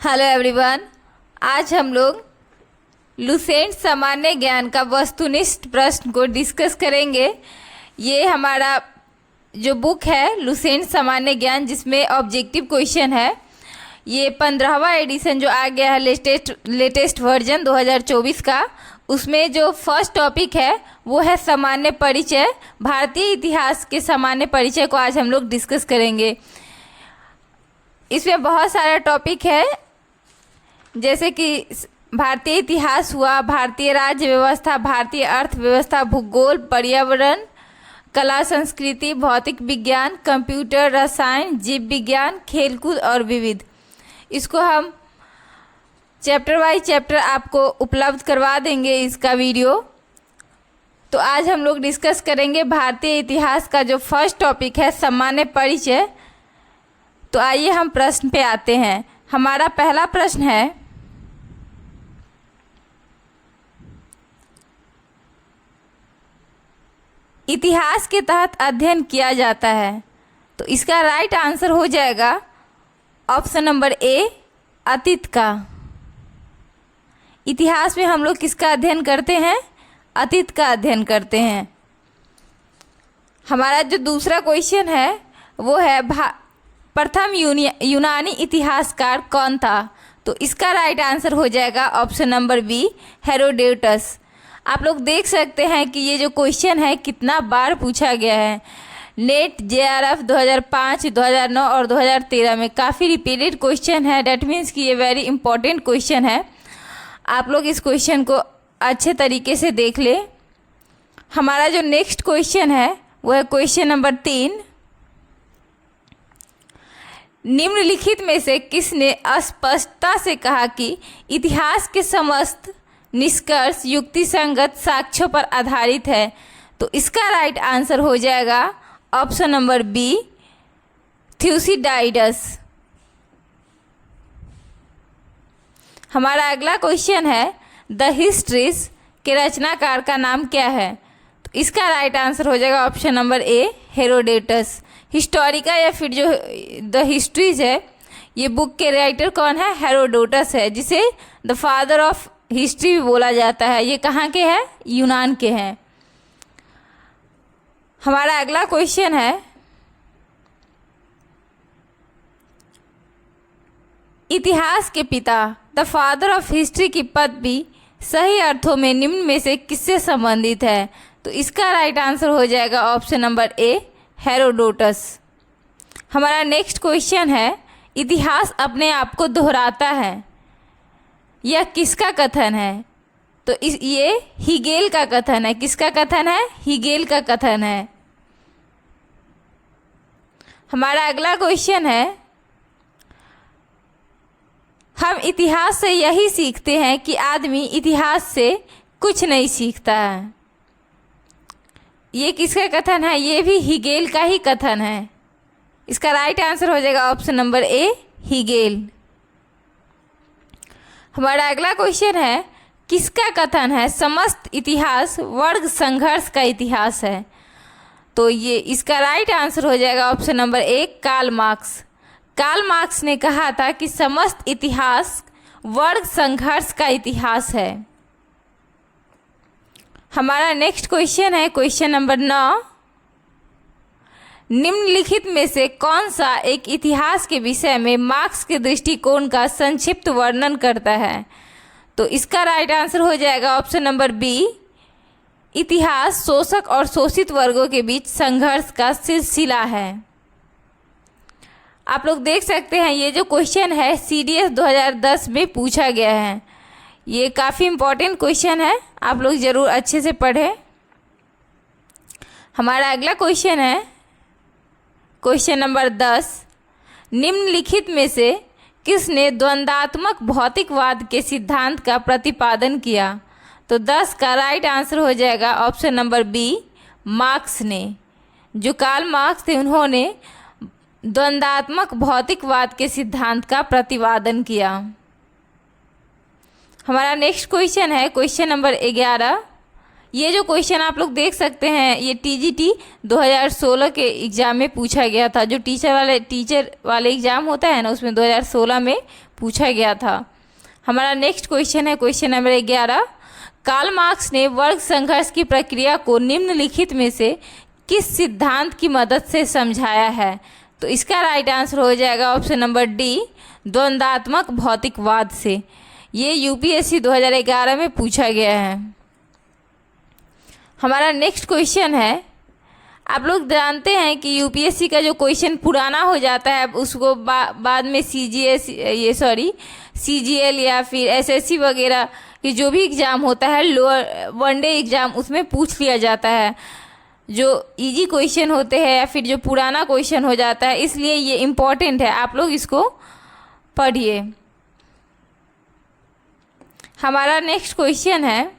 Hello everyone. आज हम लोग लुसेंट सामान्य ज्ञान का वस्तुनिष्ठ प्रश्न को डिस्कस करेंगे। ये हमारा जो बुक है लुसेंट सामान्य ज्ञान, जिसमें ऑब्जेक्टिव क्वेश्चन है। ये 15वां एडिशन जो आ गया है, लेटेस्ट वर्जन 2024 का। उसमें जो फर्स्ट टॉपिक है वो है सामान्य परिचय। भारतीय इतिहास के सामान्य परिचय को आज हम लोग डिस्कस करेंगे। इसमें बहुत सारा टॉपिक है, जैसे कि भारतीय इतिहास हुआ, भारतीय राज्य व्यवस्था, भारतीय अर्थव्यवस्था, भूगोल, पर्यावरण, कला संस्कृति, भौतिक विज्ञान, कंप्यूटर, रसायन, जीव विज्ञान, खेलकूद और विविध। इसको हम चैप्टर बाय चैप्टर आपको उपलब्ध करवा देंगे इसका वीडियो। तो आज हम लोग डिस्कस करेंगे भारतीय इतिहास का जो फर्स्ट टॉपिक है सामान्य परिचय। तो आइए हम प्रश्न पे आते हैं। हमारा पहला प्रश्न है, इतिहास के तहत अध्ययन किया जाता है। तो इसका राइट आंसर हो जाएगा ऑप्शन नंबर ए, अतीत का। इतिहास में हम लोग किसका अध्ययन करते हैं? अतीत का अध्ययन करते हैं। हमारा जो दूसरा क्वेश्चन है वो है प्रथम यूनानी इतिहासकार कौन था? तो इसका राइट आंसर हो जाएगा ऑप्शन नंबर बी, हेरोडोटस। आप लोग देख सकते हैं कि ये जो क्वेश्चन है कितना बार पूछा गया है। नेट जेआरएफ 2005, 2009 और 2013 में काफ़ी रिपीटेड क्वेश्चन है। डैट मीन्स कि ये वेरी इंपॉर्टेंट क्वेश्चन है। आप लोग इस क्वेश्चन को अच्छे तरीके से देख ले। हमारा जो नेक्स्ट क्वेश्चन है वो है क्वेश्चन नंबर 3। निम्नलिखित में से किसने स्पष्टता से कहा कि इतिहास के समस्त निष्कर्ष युक्तिसंगत साक्ष्यों पर आधारित है? तो इसका राइट आंसर हो जाएगा ऑप्शन नंबर बी, थ्यूसिडाइडस। हमारा अगला क्वेश्चन है, द हिस्ट्रीज के रचनाकार का नाम क्या है? तो इसका राइट आंसर हो जाएगा ऑप्शन नंबर ए, हेरोडोटस। हिस्टोरिका या फिर जो द हिस्ट्रीज है, ये बुक के राइटर कौन है? हेरोडोटस है, जिसे द फादर ऑफ हिस्ट्री भी बोला जाता है। ये कहाँ के हैं? यूनान के हैं। हमारा अगला क्वेश्चन है, इतिहास के पिता द फादर ऑफ हिस्ट्री की पदवी सही अर्थों में निम्न में से किससे संबंधित है? तो इसका राइट आंसर हो जाएगा ऑप्शन नंबर ए, हेरोडोटस। हमारा नेक्स्ट क्वेश्चन है, इतिहास अपने आप को दोहराता है, यह किसका कथन है? तो ये हीगेल का कथन है। किसका कथन है? हीगेल का कथन है। हमारा अगला क्वेश्चन है, हम इतिहास से यही सीखते हैं कि आदमी इतिहास से कुछ नहीं सीखता है। ये किसका कथन है? ये भी हीगेल का ही कथन है। इसका राइट आंसर हो जाएगा ऑप्शन नंबर ए, हीगेल। हमारा अगला क्वेश्चन है, किसका कथन है समस्त इतिहास वर्ग संघर्ष का इतिहास है? तो ये इसका राइट आंसर हो जाएगा option number A, Karl Marx. Karl Marx ने कहा था कि समस्त इतिहास वर्ग संघर्ष का इतिहास है। हमारा नेक्स्ट क्वेश्चन है क्वेश्चन नंबर 9। निम्नलिखित में से कौन सा एक इतिहास के विषय में मार्क्स के दृष्टिकोण का संक्षिप्त वर्णन करता है? तो इसका राइट आंसर हो जाएगा ऑप्शन नंबर बी, इतिहास शोषक और शोषित वर्गों के बीच संघर्ष का सिलसिला है। आप लोग देख सकते हैं ये जो क्वेश्चन है CDS 2010 में पूछा गया है। ये काफ़ी इम्पोर्टेंट क्वेश्चन है, आप लोग ज़रूर अच्छे से पढ़ें। हमारा अगला क्वेश्चन है क्वेश्चन नंबर 10। निम्नलिखित में से किसने द्वंद्वात्मक भौतिकवाद के सिद्धांत का प्रतिपादन किया? तो 10 का राइट आंसर हो जाएगा ऑप्शन नंबर बी, मार्क्स ने। जो कार्ल मार्क्स थे उन्होंने द्वंद्वात्मक भौतिकवाद के सिद्धांत का प्रतिपादन किया। हमारा नेक्स्ट क्वेश्चन है क्वेश्चन नंबर 11। ये जो क्वेश्चन आप लोग देख सकते हैं ये टीजीटी 2016 के एग्ज़ाम में पूछा गया था। जो टीचर वाले एग्ज़ाम होता है ना, उसमें 2016 में पूछा गया था। हमारा नेक्स्ट क्वेश्चन है क्वेश्चन नंबर 11। कार्ल मार्क्स ने वर्ग संघर्ष की प्रक्रिया को निम्नलिखित में से किस सिद्धांत की मदद से समझाया है? तो इसका राइट आंसर हो जाएगा ऑप्शन नंबर डी, द्वंद्वात्मक भौतिकवाद से। ये यूपीएससी 2011 में पूछा गया है। हमारा नेक्स्ट क्वेश्चन है, आप लोग जानते हैं कि यूपीएससी का जो क्वेश्चन पुराना हो जाता है उसको बाद में सीजीएल या फिर एसएससी वगैरह कि जो भी एग्ज़ाम होता है लोअर वनडे एग्ज़ाम, उसमें पूछ लिया जाता है जो इजी क्वेश्चन होते हैं या फिर जो पुराना क्वेश्चन हो जाता है, इसलिए ये इम्पॉर्टेंट है, आप लोग इसको पढ़िए। हमारा नेक्स्ट क्वेश्चन है,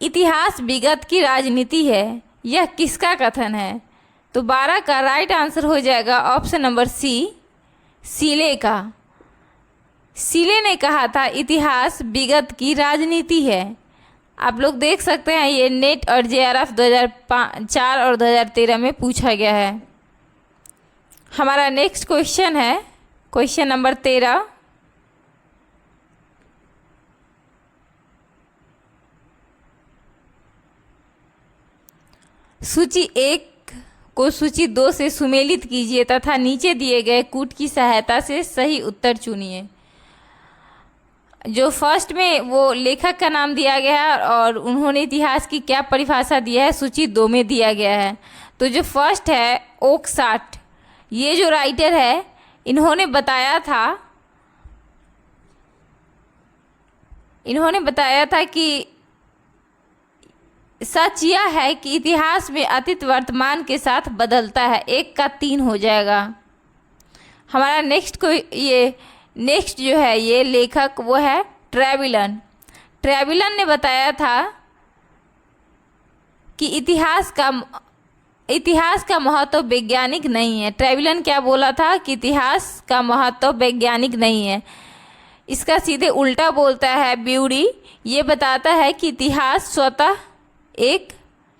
इतिहास विगत की राजनीति है, यह किसका कथन है? तो 12 का राइट आंसर हो जाएगा ऑप्शन नंबर सी, सीले का। सीले ने कहा था इतिहास विगत की राजनीति है। आप लोग देख सकते हैं ये नेट और जेआरएफ 2004 और 2013 में पूछा गया है। हमारा नेक्स्ट क्वेश्चन है क्वेश्चन नंबर 13। सूची 1 को सूची 2 से सुमेलित कीजिए तथा नीचे दिए गए कूट की सहायता से सही उत्तर चुनिए। जो फर्स्ट में वो लेखक का नाम दिया गया है और उन्होंने इतिहास की क्या परिभाषा दी है सूची 2 में दिया गया है। तो जो फर्स्ट है ओकसाट, ये जो राइटर है इन्होंने बताया था कि सच यह है कि इतिहास में अतीत वर्तमान के साथ बदलता है। 1 का 3 हो जाएगा। हमारा नेक्स्ट जो है ये लेखक वो है ट्रेविलन ने बताया था कि इतिहास का महत्व वैज्ञानिक नहीं है। ट्रेविलन क्या बोला था कि इतिहास का महत्व वैज्ञानिक नहीं है। इसका सीधे उल्टा बोलता है ब्यूरी, ये बताता है कि इतिहास स्वतः एक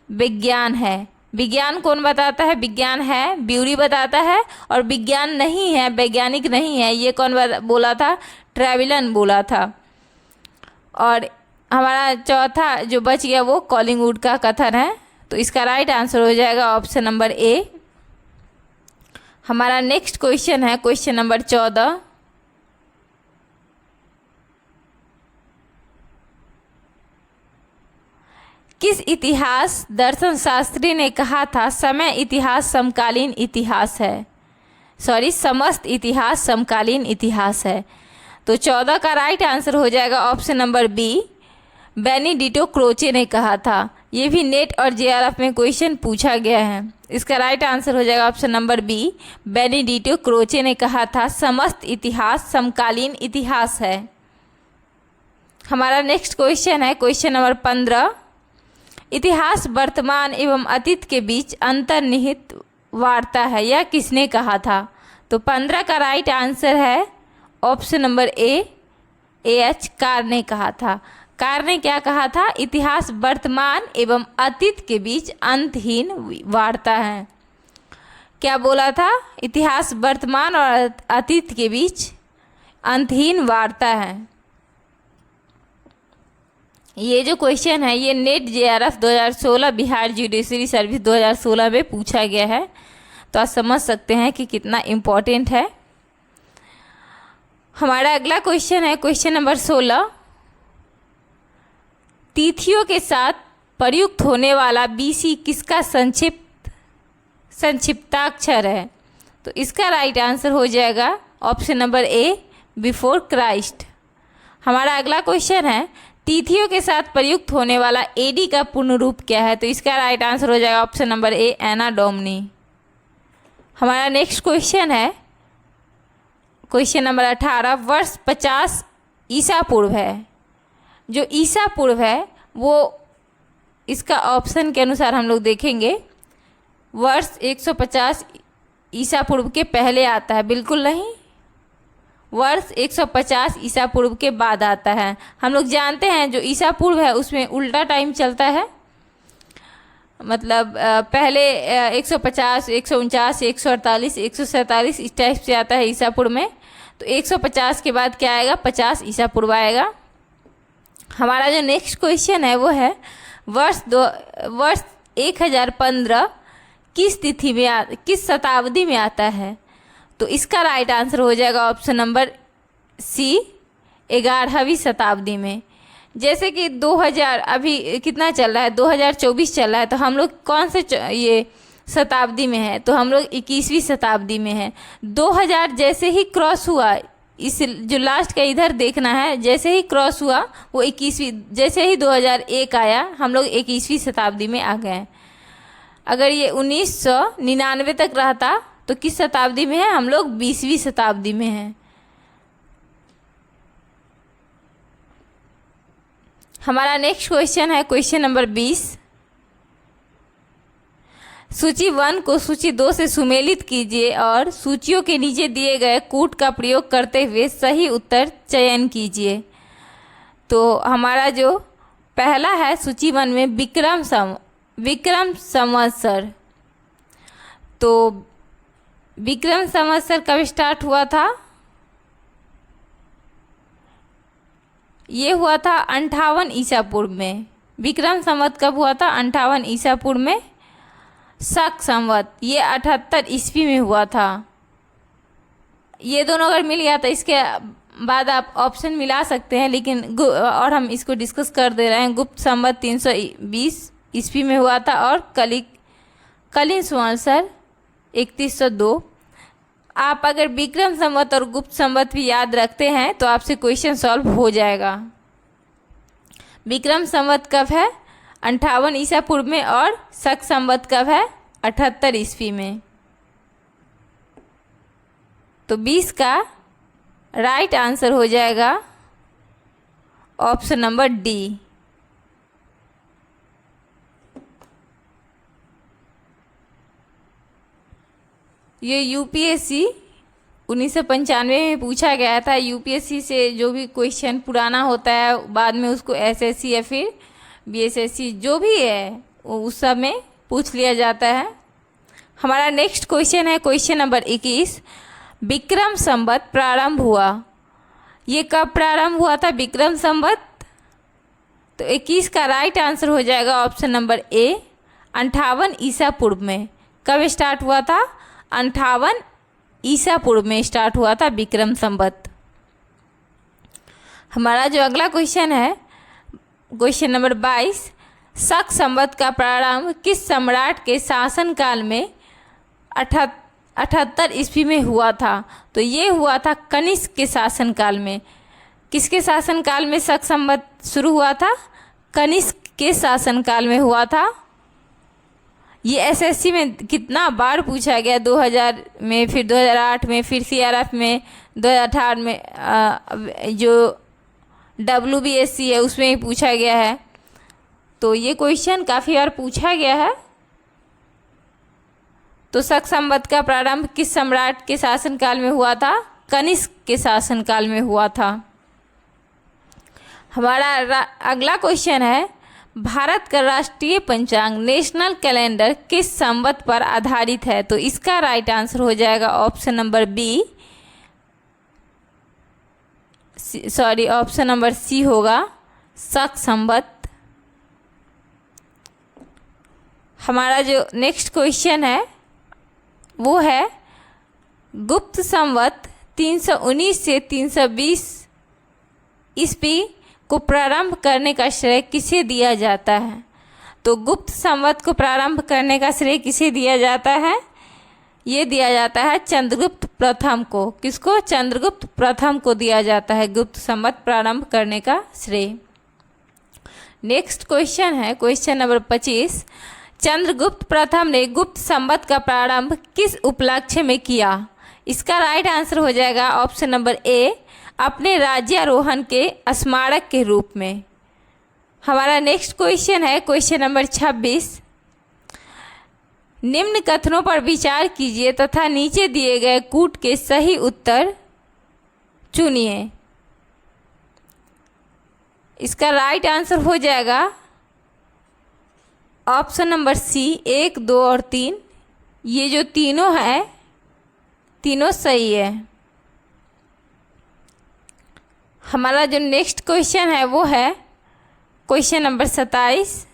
विज्ञान है। विज्ञान कौन बताता है? विज्ञान है ब्यूरी बताता है, और विज्ञान नहीं है, वैज्ञानिक नहीं है, ये कौन बोला था? ट्रेविलन बोला था। और हमारा चौथा जो बच गया वो कॉलिंगवुड का कथन है। तो इसका राइट आंसर हो जाएगा ऑप्शन नंबर ए। हमारा नेक्स्ट क्वेश्चन है क्वेश्चन नंबर 14। किस इतिहास दर्शन शास्त्री ने कहा था समय इतिहास समकालीन इतिहास है? समस्त इतिहास समकालीन इतिहास है। तो 14 का राइट आंसर हो जाएगा ऑप्शन नंबर बी, बेनिडिटो क्रोचे ने कहा था। ये भी नेट और जेआरएफ में क्वेश्चन पूछा गया है। इसका राइट आंसर हो जाएगा ऑप्शन नंबर बी, बेनिडिटो क्रोचे ने कहा था समस्त इतिहास समकालीन इतिहास है। हमारा नेक्स्ट क्वेश्चन है क्वेश्चन नंबर 15। इतिहास वर्तमान एवं अतीत के बीच अंतर्निहित वार्ता है, यह किसने कहा था? तो 15 का राइट आंसर है ऑप्शन नंबर एच, कार ने कहा था। कार ने क्या कहा था? इतिहास वर्तमान एवं अतीत के बीच अंतहीन वार्ता है। क्या बोला था? इतिहास वर्तमान और अतीत के बीच अंतहीन वार्ता है। ये जो क्वेश्चन है ये net JRF 2016 Bihar judiciary service 2016 में पूछा गया है। तो आप समझ सकते हैं कि कितना इम्पोर्टेंट है। हमारा अगला क्वेश्चन है क्वेश्चन नंबर 16। तिथियों के साथ प्रयुक्त होने वाला बीसी किसका संक्षिप्ताक्षर है? तो इसका राइट आंसर हो जाएगा ऑप्शन नंबर ए, बिफोर क्राइस्ट। हमारा अगला क्वेश्चन है तिथियों के साथ प्रयुक्त होने वाला एडी का पूर्ण रूप क्या है? तो इसका राइट आंसर हो जाएगा option number A, anno domini. हमारा नेक्स्ट क्वेश्चन है क्वेश्चन नंबर 18। वर्ष 50 ईसा पूर्व है। जो ईसा पूर्व है वो इसका ऑप्शन के अनुसार हम लोग देखेंगे वर्ष 150 ईसा पूर्व के पहले आता है, बिल्कुल नहीं, वर्ष 150 ईसा पूर्व के बाद आता है। हम लोग जानते हैं जो ईसा पूर्व है उसमें उल्टा टाइम चलता है, मतलब पहले 150, 149, 148, 147 इस टाइप से आता है ईसा पूर्व में। तो 150 के बाद क्या आएगा, 50 ईसा पूर्व आएगा। हमारा जो नेक्स्ट क्वेश्चन है वो है वर्ष 1015 किस तिथि में किस शताब्दी में आता है। तो इसका राइट आंसर हो जाएगा ऑप्शन नंबर सी, 11वीं शताब्दी में। जैसे कि 2000 अभी कितना चल रहा है, 2024 चल रहा है, तो हम लोग कौन से ये शताब्दी में है, तो हम लोग 21वीं शताब्दी में है। 2000 जैसे ही क्रॉस हुआ, इस जो लास्ट का इधर देखना है, जैसे ही क्रॉस हुआ वो 21वीं, जैसे ही 2001 आया हम लोग 21वीं शताब्दी में आ गए। अगर ये 1999 तक रहता तो किस शताब्दी में है, हम लोग 20वीं शताब्दी में हैं। हमारा नेक्स्ट क्वेश्चन है क्वेश्चन नंबर 20। सूची 1 को सूची 2 से सुमेलित कीजिए और सूचियों के नीचे दिए गए कूट का प्रयोग करते हुए सही उत्तर चयन कीजिए। तो हमारा जो पहला है सूची 1 में विक्रम संवत्सर। तो विक्रम संवत्सर कब स्टार्ट हुआ था, ये हुआ था 58 ईसा पूर्व में। विक्रम संवत कब हुआ था, 58 ईसा पूर्व में। शक संवत ये 78 ईस्वी में हुआ था। ये दोनों अगर मिल गया तो इसके बाद आप ऑप्शन मिला सकते हैं, लेकिन और हम इसको डिस्कस कर दे रहे हैं। गुप्त संवत 320 ईस्वी में हुआ था और कलिंग संवत्सर 3102। आप अगर विक्रम संवत और गुप्त संवत भी याद रखते हैं तो आपसे क्वेश्चन सॉल्व हो जाएगा। विक्रम संवत कब है, 58 ईसा पूर्व में, और शक संवत कब है, 78 ईस्वी में। तो 20 का राइट आंसर हो जाएगा ऑप्शन नंबर डी। ये यूपीएससी 1995 में पूछा गया था। यूपीएससी से जो भी क्वेश्चन पुराना होता है बाद में उसको एसएससी या फिर बीएसएससी जो भी है उस सब में पूछ लिया जाता है। हमारा नेक्स्ट क्वेश्चन है क्वेश्चन नंबर 21। विक्रम संवत प्रारंभ हुआ, ये कब प्रारंभ हुआ था विक्रम संवत? तो 21 का राइट आंसर हो जाएगा ऑप्शन नंबर ए, 58 ईसा पूर्व में। कब स्टार्ट हुआ था, 58 ईसा पूर्व में स्टार्ट हुआ था विक्रम संवत। हमारा जो अगला क्वेश्चन है क्वेश्चन नंबर 22। शक संवत का प्रारंभ किस सम्राट के शासनकाल में 78 ईस्वी में हुआ था? तो ये हुआ था कनिष्क के शासनकाल में। किसके शासनकाल में शक संवत शुरू हुआ था? कनिष्क के शासनकाल में हुआ था। ये एसएससी में कितना बार पूछा गया, 2000 में, फिर 2008 में, फिर सीआरएफ में, 2018 में जो डब्ल्यूबीएससी है उसमें ही पूछा गया है। तो ये क्वेश्चन काफ़ी बार पूछा गया है। तो शक संवत का प्रारंभ किस सम्राट के शासनकाल में हुआ था? कनिष्क के शासनकाल में हुआ था। हमारा अगला क्वेश्चन है भारत का राष्ट्रीय पंचांग नेशनल कैलेंडर किस संवत पर आधारित है? तो इसका राइट आंसर हो जाएगा option number B, option number C होगा, शक संवत। हमारा जो नेक्स्ट क्वेश्चन है वो है गुप्त संवत 319 से 320 ईस्वी को प्रारंभ करने का श्रेय किसे दिया जाता है? तो गुप्त संवत को प्रारंभ करने का श्रेय किसे दिया जाता है? ये दिया जाता है चंद्रगुप्त प्रथम को। किसको? चंद्रगुप्त प्रथम को दिया जाता है गुप्त संवत प्रारंभ करने का श्रेय। नेक्स्ट क्वेश्चन है क्वेश्चन नंबर 25। चंद्रगुप्त प्रथम ने गुप्त संवत का प्रारंभ किस उपलक्ष्य में किया? इसका राइट आंसर हो जाएगा ऑप्शन नंबर ए, अपने राज्यारोहण के स्मारक के रूप में। हमारा नेक्स्ट क्वेश्चन है क्वेश्चन नंबर 26। निम्न कथनों पर विचार कीजिए तथा नीचे दिए गए कूट के सही उत्तर चुनिए। इसका राइट आंसर हो जाएगा ऑप्शन नंबर सी 1, 2 और 3। ये जो तीनों है तीनों सही है। हमारा जो नेक्स्ट क्वेश्चन है वो है क्वेश्चन नंबर 27।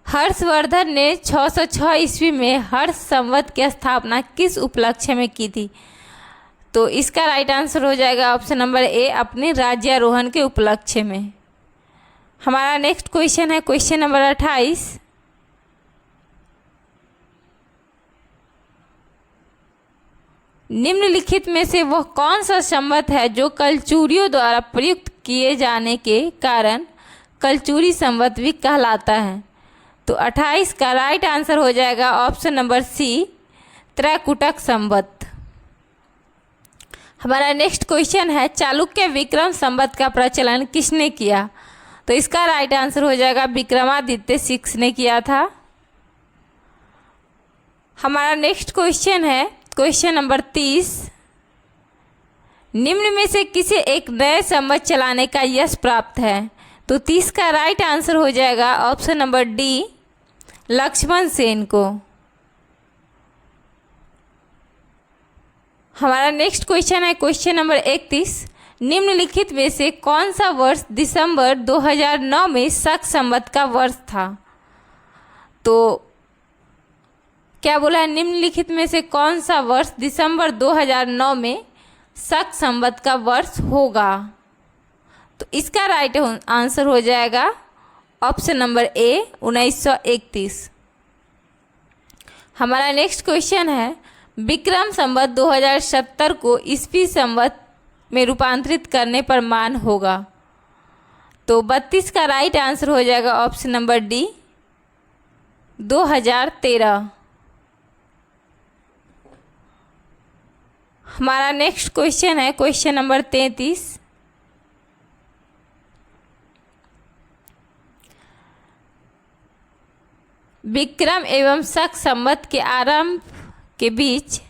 हर्षवर्धन ने 606 ईस्वी में हर्ष संवत की स्थापना किस उपलक्ष्य में की थी? तो इसका राइट आंसर हो जाएगा ऑप्शन नंबर ए, अपने राज्यारोहण के उपलक्ष्य में। हमारा नेक्स्ट क्वेश्चन है क्वेश्चन नंबर 28। निम्नलिखित में से वह कौन सा संवत है जो कलचुरियों द्वारा प्रयुक्त किए जाने के कारण कलचुरी संवत भी कहलाता है? तो 28 का राइट आंसर हो जाएगा ऑप्शन नंबर सी, त्रैकुटक संवत। हमारा नेक्स्ट क्वेश्चन है चालुक्य विक्रम संवत का प्रचलन किसने किया? तो इसका राइट आंसर हो जाएगा विक्रमादित्य 6 ने किया था। हमारा नेक्स्ट क्वेश्चन है क्वेश्चन नंबर 30। निम्न में से किसे एक नए संवत चलाने का यश प्राप्त है? तो 30 का राइट आंसर हो जाएगा option number D, Lakshman Sen को। हमारा नेक्स्ट क्वेश्चन है क्वेश्चन नंबर 31। निम्नलिखित में से कौन सा वर्ष दिसंबर 2009 में शक संवत का वर्ष था? तो क्या बोला है, निम्नलिखित में से कौन सा वर्ष दिसंबर 2009 में शक संवत का वर्ष होगा? तो इसका राइट आंसर हो जाएगा ऑप्शन नंबर ए, 1931। हमारा नेक्स्ट क्वेश्चन है विक्रम संवत 2070 को ईस्वी संवत में रूपांतरित करने पर मान होगा? तो 32 का राइट आंसर हो जाएगा ऑप्शन नंबर डी, 2013। हमारा नेक्स्ट क्वेश्चन है क्वेश्चन नंबर 33। विक्रम एवं शक संवत के आरंभ के बीच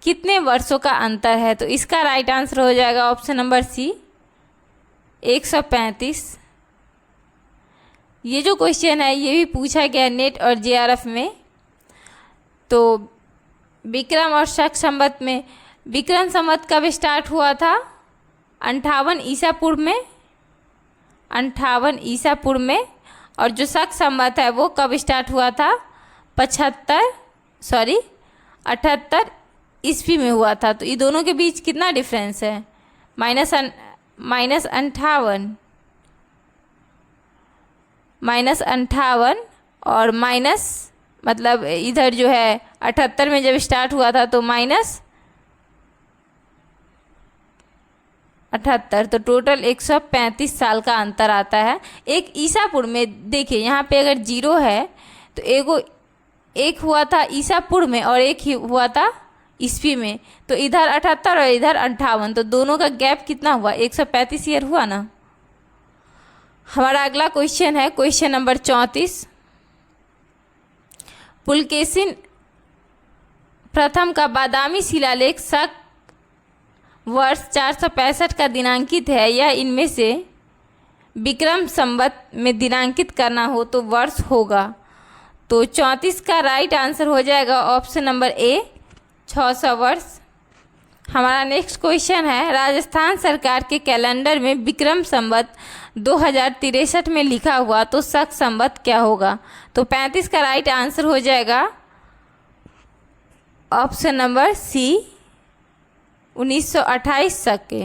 कितने वर्षों का अंतर है? तो इसका राइट आंसर हो जाएगा ऑप्शन नंबर सी, 135। ये जो क्वेश्चन है ये भी पूछा गया नेट और जेआरएफ में। तो विक्रम और शक संवत में विक्रम संवत कब स्टार्ट हुआ था? 58 ईसा पूर्व में, 58 ईसा पूर्व में। और जो शक संवत है वो कब स्टार्ट हुआ था? 78 ईस्वी में हुआ था। तो ये दोनों के बीच कितना डिफरेंस है? -58 और माइनस, मतलब इधर जो है 78 में जब स्टार्ट हुआ था तो -78, तो टोटल 135 साल का अंतर आता है। एक ईसा पूर्व में देखिए यहाँ पे अगर 0 है तो एक हुआ था ईसा पूर्व में और एक ही हुआ था ईस्वी में। तो इधर 78 और इधर 58, तो दोनों का गैप कितना हुआ? 135 ईयर हुआ ना। हमारा अगला क्वेश्चन है क्वेश्चन नंबर 34। पुलकेशिन प्रथम का बादामी शिलालेख शक वर्ष 465 का दिनांकित है। यह इनमें से विक्रम संवत में दिनांकित करना हो तो वर्ष होगा? तो 34 का राइट आंसर हो जाएगा ऑप्शन नंबर ए, 600 वर्ष। हमारा नेक्स्ट क्वेश्चन है राजस्थान सरकार के कैलेंडर में विक्रम संवत 2063 में लिखा हुआ तो शक संवत क्या होगा? तो 35 का राइट आंसर हो जाएगा ऑप्शन नंबर सी, 1928 शक के।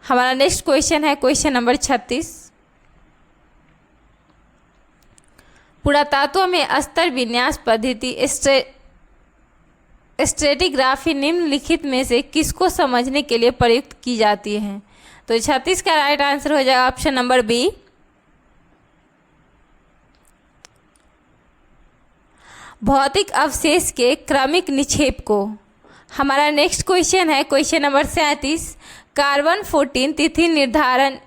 हमारा नेक्स्ट क्वेश्चन है क्वेश्चन नंबर 36। पुरातत्व में स्तर विन्यास पद्धति स्ट्रेटिग्राफी निम्नलिखित में से किसको समझने के लिए प्रयुक्त की जाती है? तो 36 का राइट आंसर हो जाएगा ऑप्शन नंबर बी, भौतिक अवशेष के क्रमिक निक्षेप को। हमारा नेक्स्ट क्वेश्चन है क्वेश्चन नंबर 37। कार्बन 14 तिथि निर्धारण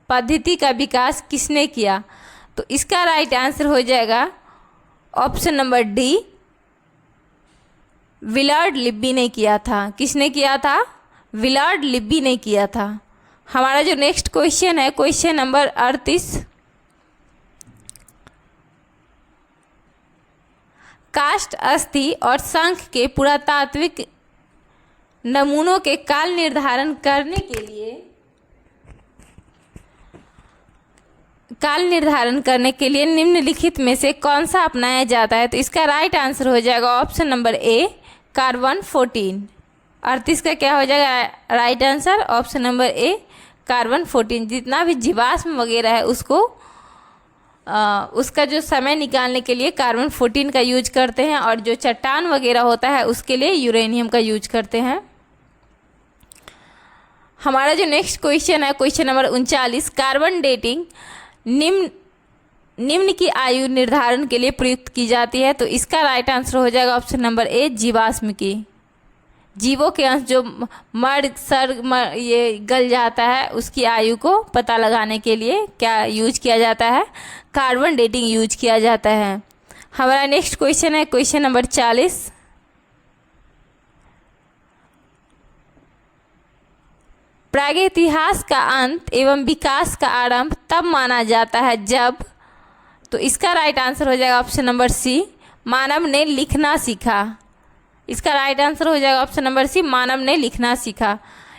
पद्धति का विकास किसने किया? तो इसका राइट आंसर हो जाएगा option number D, Willard Libby ने किया था। किसने किया था? विलार्ड लिब्बी ने किया था। हमारा जो नेक्स्ट क्वेश्चन है, क्वेश्चन नंबर 38, काष्ठ, अस्थि और शंख के पुरातात्विक नमूनों के काल निर्धारण करने के लिए निम्नलिखित में से कौन सा अपनाया जाता है? तो इसका राइट आंसर हो जाएगा ऑप्शन नंबर ए, कार्बन 14। 38 का क्या हो जाएगा राइट आंसर? ऑप्शन नंबर ए, कार्बन 14। जितना भी जीवाश्म वगैरह है उसका जो समय निकालने के लिए कार्बन 14 का यूज करते हैं, और जो चट्टान वगैरह होता है उसके लिए यूरेनियम का यूज करते हैं। हमारा जो नेक्स्ट क्वेश्चन है, क्वेश्चन नंबर 39, कार्बन डेटिंग निम्न की आयु निर्धारण के लिए प्रयुक्त की जाती है। तो इसका राइट आंसर हो जाएगा ऑप्शन नंबर ए, जीवाश्म की। जीवों के अंश जो ये गल जाता है उसकी आयु को पता लगाने के लिए क्या यूज किया जाता है? कार्बन डेटिंग यूज किया जाता है। हमारा नेक्स्ट क्वेश्चन है, क्वेश्चन नंबर 40, प्रागैतिहास का अंत एवं विकास का आरंभ तब माना जाता है जब। तो इसका राइट आंसर हो जाएगा ऑप्शन नंबर सी, मानव ने लिखना सीखा। इसका राइट आंसर हो जाएगा ऑप्शन नंबर सी, मानव ने लिखना सीखा।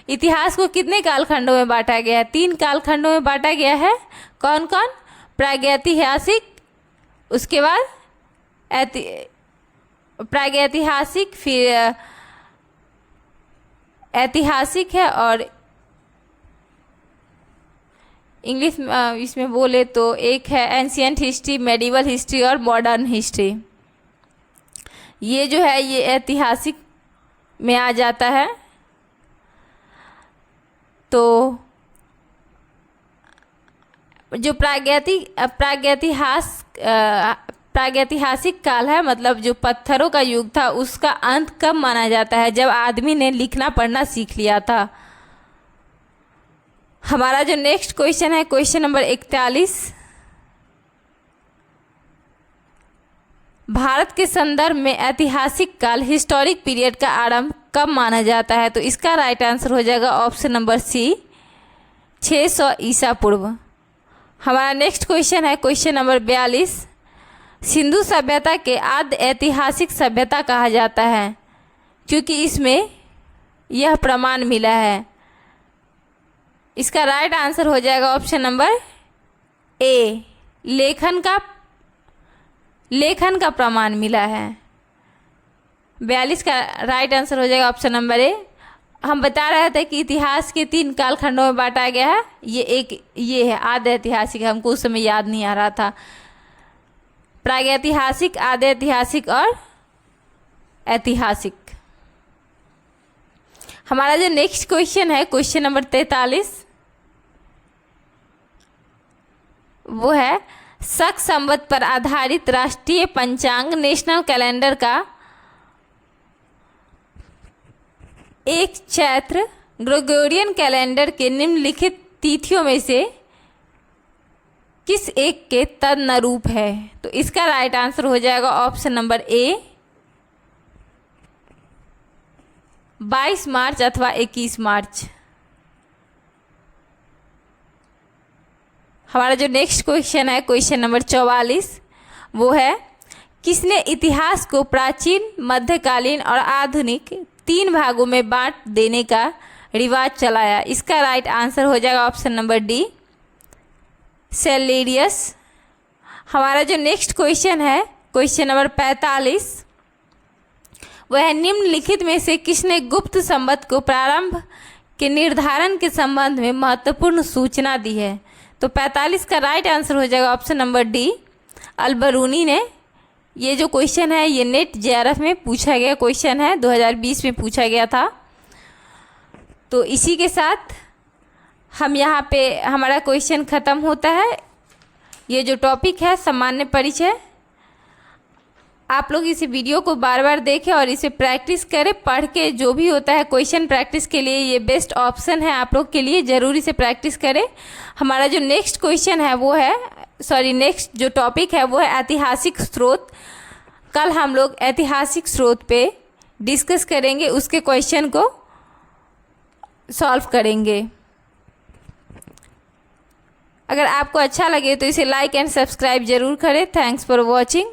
इतिहास को कितने कालखंडों में बांटा गया है? 3 कालखंडों में बांटा गया है। कौन कौन? प्रागैतिहासिक, उसके बाद प्रागैतिहासिक, फिर ऐतिहासिक है, और इंग्लिश इसमें बोले तो एक है एंशियंट हिस्ट्री, मेडिवल हिस्ट्री और मॉडर्न हिस्ट्री। ये जो है ये ऐतिहासिक में आ जाता है। तो जो प्रागैतिहासिक काल है, मतलब जो पत्थरों का युग था, उसका अंत कब माना जाता है? जब आदमी ने लिखना पढ़ना सीख लिया था। हमारा जो नेक्स्ट क्वेश्चन है, क्वेश्चन नंबर 41, भारत के संदर्भ में ऐतिहासिक काल हिस्टोरिक पीरियड का आरंभ कब माना जाता है? तो इसका राइट आंसर हो जाएगा ऑप्शन नंबर सी, 600 ईसा पूर्व। हमारा नेक्स्ट क्वेश्चन है, क्वेश्चन नंबर 42, सिंधु सभ्यता के आद्य ऐतिहासिक सभ्यता कहा जाता है क्योंकि इसमें यह प्रमाण मिला है। इसका राइट आंसर हो जाएगा ऑप्शन नंबर ए, लेखन का प्रमाण मिला है। 42 का राइट आंसर हो जाएगा ऑप्शन नंबर ए। हम बता रहे थे कि इतिहास के 3 कालखंडों में बांटा गया है। ये है आद्य ऐतिहासिक, हमको उस समय याद नहीं आ रहा था। प्रागैतिहासिक, आद्य ऐतिहासिक और ऐतिहासिक। हमारा जो नेक्स्ट क्वेश्चन है, क्वेश्चन नंबर 43, वो है शक संवत पर आधारित राष्ट्रीय पंचांग नेशनल कैलेंडर का एक चैत्र ग्रेगोरियन कैलेंडर के निम्नलिखित तिथियों में से किस एक के तदनुरूप है? तो इसका राइट आंसर हो जाएगा ऑप्शन नंबर ए, 22 मार्च अथवा 21 मार्च। हमारा जो नेक्स्ट क्वेश्चन है, क्वेश्चन नंबर 44, वो है किसने इतिहास को प्राचीन, मध्यकालीन और आधुनिक 3 भागों में बांट देने का रिवाज चलाया? इसका राइट आंसर हो जाएगा ऑप्शन नंबर डी, सेलेरियस। हमारा जो नेक्स्ट क्वेश्चन है, क्वेश्चन नंबर 45, वह निम्नलिखित में से किसने गुप्त संवत को प्रारंभ के निर्धारण के संबंध में महत्वपूर्ण सूचना दी है? तो 45 का राइट आंसर हो जाएगा ऑप्शन नंबर डी, अल-बरूनी ने। ये जो क्वेश्चन है ये नेट जेआरएफ में पूछा गया क्वेश्चन है, 2020 में पूछा गया था। तो इसी के साथ हम यहाँ पे हमारा क्वेश्चन ख़त्म होता है। ये जो टॉपिक है सामान्य परिचय, आप लोग इस वीडियो को बार बार देखें और इसे प्रैक्टिस करें। पढ़ के जो भी होता है क्वेश्चन प्रैक्टिस के लिए ये बेस्ट ऑप्शन है आप लोग के लिए, ज़रूरी से प्रैक्टिस करें। हमारा जो नेक्स्ट क्वेश्चन है वो है नेक्स्ट जो टॉपिक है वो है ऐतिहासिक स्रोत। कल हम लोग ऐतिहासिक स्रोत पे डिस्कस करेंगे, उसके क्वेश्चन को सॉल्व करेंगे। अगर आपको अच्छा लगे तो इसे लाइक एंड सब्सक्राइब ज़रूर करें। Thanks for watching.